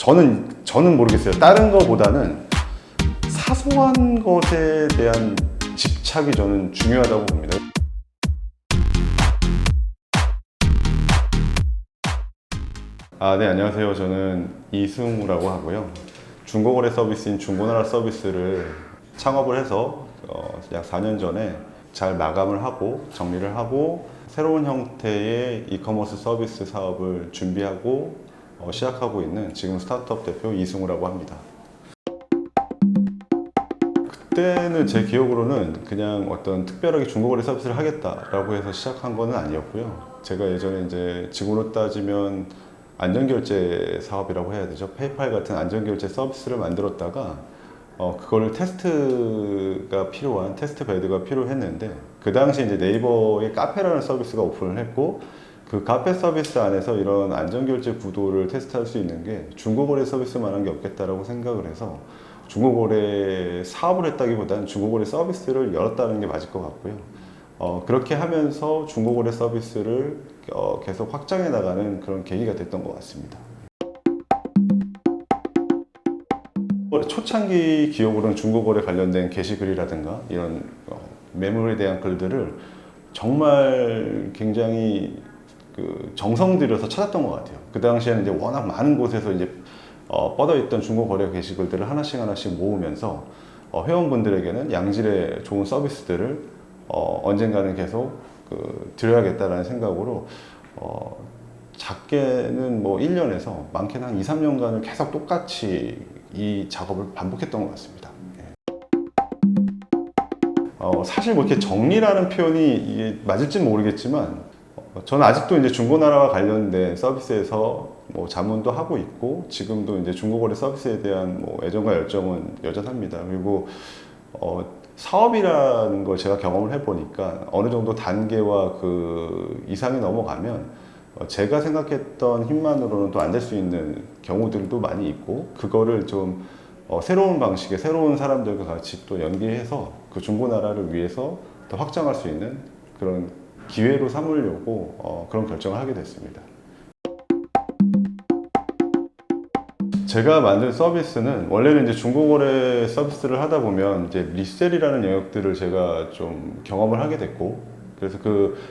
저는 모르겠어요. 다른 거보다는 사소한 것에 대한 집착이 저는 중요하다고 봅니다. 네, 안녕하세요. 저는 이승우라고 하고요. 중고거래 서비스인 중고나라 서비스를 창업을 해서 약 4년 전에 잘 마감을 하고 정리를 하고 새로운 형태의 이커머스 서비스 사업을 준비하고 시작하고 있는 지금 스타트업 대표 이승우라고 합니다. 그때는 제 기억으로는 그냥 어떤 특별하게 중고거래 서비스를 하겠다라고 해서 시작한 거는 아니었고요. 제가 예전에 이제 지금으로 따지면 안전결제 사업이라고 해야 되죠. 페이팔 같은 안전결제 서비스를 만들었다가 그걸 테스트가 필요한 테스트 베드가 필요했는데 그 당시 이제 네이버에 카페라는 서비스가 오픈을 했고 그 카페 서비스 안에서 이런 안전결제 구도를 테스트할 수 있는 게 중고거래 서비스만한 게 없겠다라고 생각을 해서 중고거래 사업을 했다기보다는 중고거래 서비스를 열었다는 게 맞을 것 같고요. 그렇게 하면서 중고거래 서비스를 계속 확장해 나가는 그런 계기가 됐던 것 같습니다. 초창기 기억으로는 중고거래 관련된 게시글이라든가 이런 매물에 대한 글들을 정말 굉장히 정성 들여서 찾았던 것 같아요. 그 당시에는 이제 워낙 많은 곳에서 이제 뻗어있던 중고거래 게시글들을 하나씩 모으면서 회원분들에게는 양질의 좋은 서비스들을 언젠가는 계속 드려야겠다라는 생각으로 작게는 뭐 1년에서 많게는 한 2, 3년간을 계속 똑같이 이 작업을 반복했던 것 같습니다. 사실 뭐 이렇게 정리라는 표현이 이게 맞을지는 모르겠지만 저는 아직도 이제 중고나라와 관련된 서비스에서 뭐 자문도 하고 있고 지금도 이제 중고거래 서비스에 대한 뭐 애정과 열정은 여전합니다. 그리고 사업이라는 걸 제가 경험을 해보니까 어느 정도 단계와 그 이상이 넘어가면 제가 생각했던 힘만으로는 또 안 될 수 있는 경우들도 많이 있고 그거를 좀 새로운 방식의 새로운 사람들과 같이 또 연계해서 그 중고나라를 위해서 더 확장할 수 있는 그런 기회로 삼으려고 그런 결정을 하게 됐습니다. 제가 만든 서비스는 원래는 이제 중고거래 서비스를 하다 보면 이제 리셀이라는 영역들을 제가 좀 경험을 하게 됐고 그래서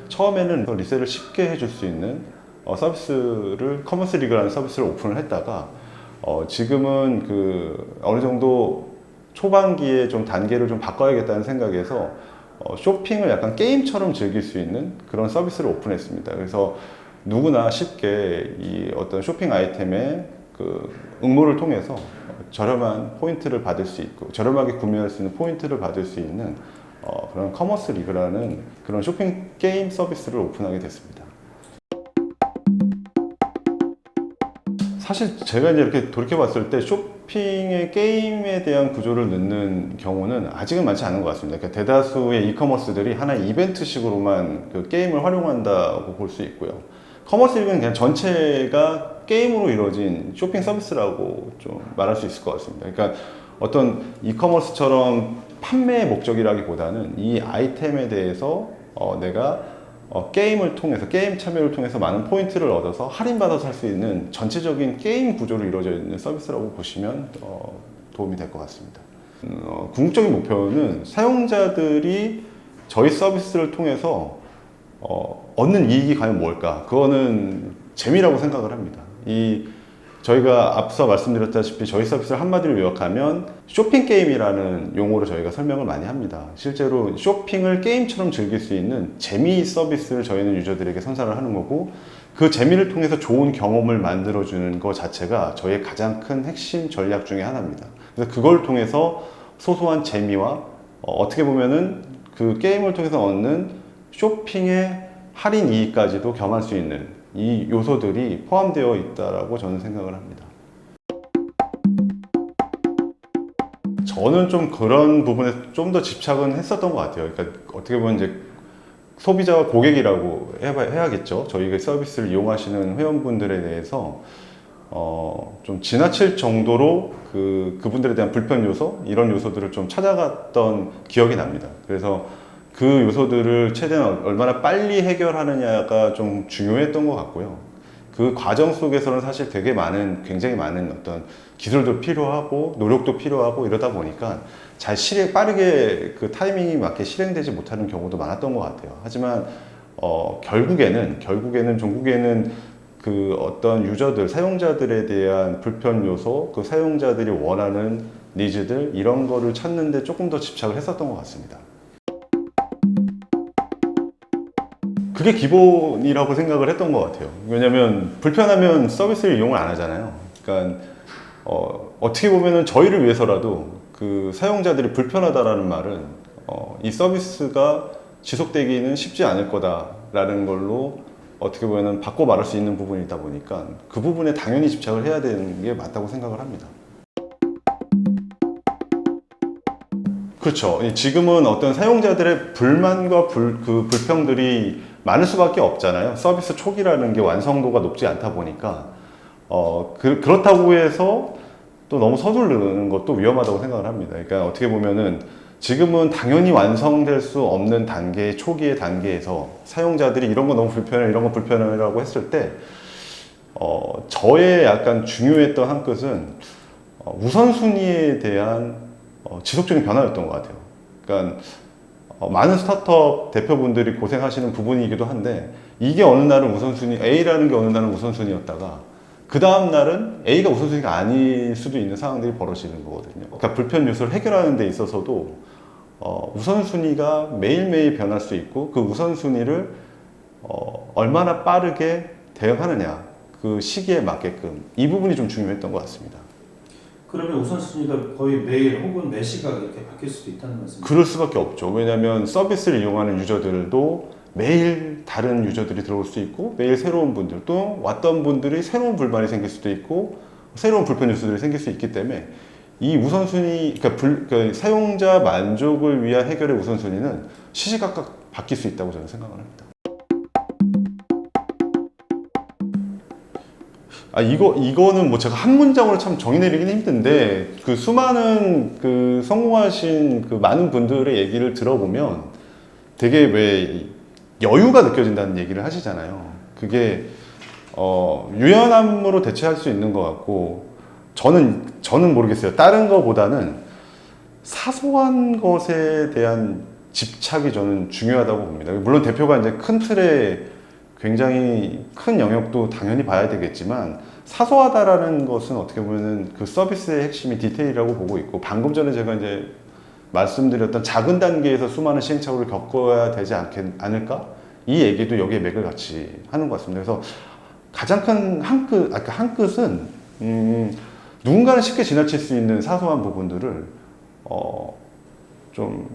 처음에는 리셀을 쉽게 해줄 수 있는 서비스를 커머스 리그라는 서비스를 오픈을 했다가 지금은 어느 정도 초반기에 좀 단계를 좀 바꿔야겠다는 생각에서 쇼핑을 약간 게임처럼 즐길 수 있는 그런 서비스를 오픈했습니다. 그래서 누구나 쉽게 이 어떤 쇼핑 아이템의 응모를 통해서 저렴한 포인트를 받을 수 있고 저렴하게 구매할 수 있는 포인트를 받을 수 있는 그런 커머스 리그라는 그런 쇼핑 게임 서비스를 오픈하게 됐습니다. 사실 제가 이제 이렇게 돌이켜 봤을 때 쇼핑의 게임에 대한 구조를 넣는 경우는 아직은 많지 않은 것 같습니다. 그러니까 대다수의 이커머스들이 하나의 이벤트식으로만 게임을 활용한다고 볼 수 있고요. 커머스 리그는 그냥 전체가 게임으로 이루어진 쇼핑 서비스라고 좀 말할 수 있을 것 같습니다. 그러니까 어떤 이커머스처럼 판매의 목적이라기보다는 이 아이템에 대해서 내가 게임을 통해서 게임 참여를 통해서 많은 포인트를 얻어서 할인받아서 살 수 있는 전체적인 게임 구조로 이루어져 있는 서비스라고 보시면 도움이 될 것 같습니다. 궁극적인 목표는 사용자들이 저희 서비스를 통해서 얻는 이익이 과연 뭘까? 그거는 재미라고 생각을 합니다. 저희가 앞서 말씀드렸다시피 저희 서비스를 한마디로 요약하면 쇼핑 게임이라는 용어로 저희가 설명을 많이 합니다. 실제로 쇼핑을 게임처럼 즐길 수 있는 재미 서비스를 저희는 유저들에게 선사를 하는 거고 그 재미를 통해서 좋은 경험을 만들어주는 것 자체가 저희의 가장 큰 핵심 전략 중에 하나입니다. 그래서 그걸 통해서 소소한 재미와 어떻게 보면은 그 게임을 통해서 얻는 쇼핑의 할인 이익까지도 겸할 수 있는 이 요소들이 포함되어 있다라고 저는 생각을 합니다. 저는 좀 그런 부분에 좀 더 집착은 했었던 것 같아요. 그러니까 어떻게 보면 이제 소비자와 고객이라고 해야겠죠. 저희 서비스를 이용하시는 회원분들에 대해서 좀 지나칠 정도로 그분들에 대한 불편 요소 이런 요소들을 좀 찾아갔던 기억이 납니다. 그래서 그 요소들을 최대한 얼마나 빨리 해결하느냐가 좀 중요했던 것 같고요. 그 과정 속에서는 사실 되게 굉장히 많은 어떤 기술도 필요하고 노력도 필요하고 이러다 보니까 잘 빠르게 그 타이밍이 맞게 실행되지 못하는 경우도 많았던 것 같아요. 하지만 결국에는 종국에는 그 어떤 유저들, 사용자들에 대한 불편 요소, 그 사용자들이 원하는 니즈들 이런 거를 찾는데 조금 더 집착을 했었던 것 같습니다. 그게 기본이라고 생각을 했던 것 같아요. 왜냐면 불편하면 서비스를 이용을 안 하잖아요. 그러니까 어떻게 보면은 저희를 위해서라도 그 사용자들이 불편하다라는 말은 이 서비스가 지속되기는 쉽지 않을 거다라는 걸로 어떻게 보면은 바꿔 말할 수 있는 부분이다 보니까 그 부분에 당연히 집착을 해야 되는 게 맞다고 생각을 합니다. 그렇죠. 지금은 어떤 사용자들의 불만과 그 불평들이 많을 수밖에 없잖아요. 서비스 초기라는 게 완성도가 높지 않다 보니까 그렇다고 해서 또 너무 서두르는 것도 위험하다고 생각을 합니다. 그러니까 어떻게 보면은 지금은 당연히 완성될 수 없는 단계, 초기의 단계에서 사용자들이 이런 거 너무 불편해, 이런 거 불편해라고 했을 때 저의 약간 중요했던 한 끝은 우선순위에 대한 지속적인 변화였던 것 같아요. 그러니까 많은 스타트업 대표분들이 고생하시는 부분이기도 한데 이게 어느 날은 우선순위, A라는 게 어느 날은 우선순위였다가 그 다음 날은 A가 우선순위가 아닐 수도 있는 상황들이 벌어지는 거거든요. 그러니까 불편 요소를 해결하는 데 있어서도 우선순위가 매일매일 변할 수 있고 그 우선순위를 얼마나 빠르게 대응하느냐 그 시기에 맞게끔 이 부분이 좀 중요했던 것 같습니다. 그러면 우선순위가 거의 매일 혹은 매 시각 이렇게 바뀔 수도 있다는 말씀이죠? 그럴 수밖에 없죠. 왜냐하면 서비스를 이용하는 유저들도 매일 다른 유저들이 들어올 수 있고 매일 새로운 분들 또 왔던 분들이 새로운 불만이 생길 수도 있고 새로운 불편 요소들이 생길 수 있기 때문에 이 우선순위, 그러니까 사용자 만족을 위한 해결의 우선순위는 시시각각 바뀔 수 있다고 저는 생각을 합니다. 이거는 뭐 제가 한 문장으로 참 정의 내리긴 힘든데 그 수많은 그 성공하신 그 많은 분들의 얘기를 들어보면 되게 왜 여유가 느껴진다는 얘기를 하시잖아요. 그게 유연함으로 대체할 수 있는 것 같고 저는 모르겠어요. 다른 거보다는 사소한 것에 대한 집착이 저는 중요하다고 봅니다. 물론 대표가 이제 큰 틀에 굉장히 큰 영역도 당연히 봐야 되겠지만 사소하다라는 것은 어떻게 보면은 그 서비스의 핵심이 디테일이라고 보고 있고 방금 전에 제가 이제 말씀드렸던 작은 단계에서 수많은 시행착오를 겪어야 되지 않을까? 이 얘기도 여기에 맥을 같이 하는 것 같습니다. 그래서 가장 큰 한 끝은 누군가는 쉽게 지나칠 수 있는 사소한 부분들을 좀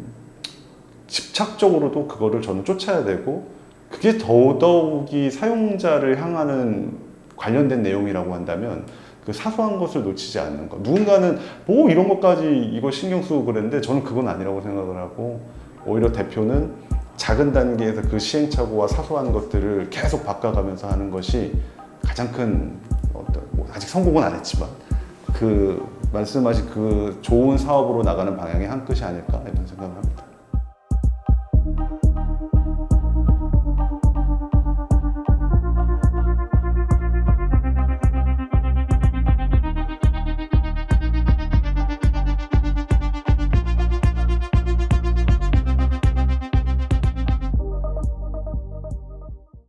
집착적으로도 그거를 저는 쫓아야 되고 그게 더더욱이 사용자를 향하는 관련된 내용이라고 한다면 그 사소한 것을 놓치지 않는 것. 누군가는 뭐 이런 것까지 이거 신경 쓰고 그랬는데 저는 그건 아니라고 생각을 하고 오히려 대표는 작은 단계에서 그 시행착오와 사소한 것들을 계속 바꿔가면서 하는 것이 가장 큰 아직 성공은 안 했지만 그 말씀하신 그 좋은 사업으로 나가는 방향의 한 끗이 아닐까 이런 생각을 합니다.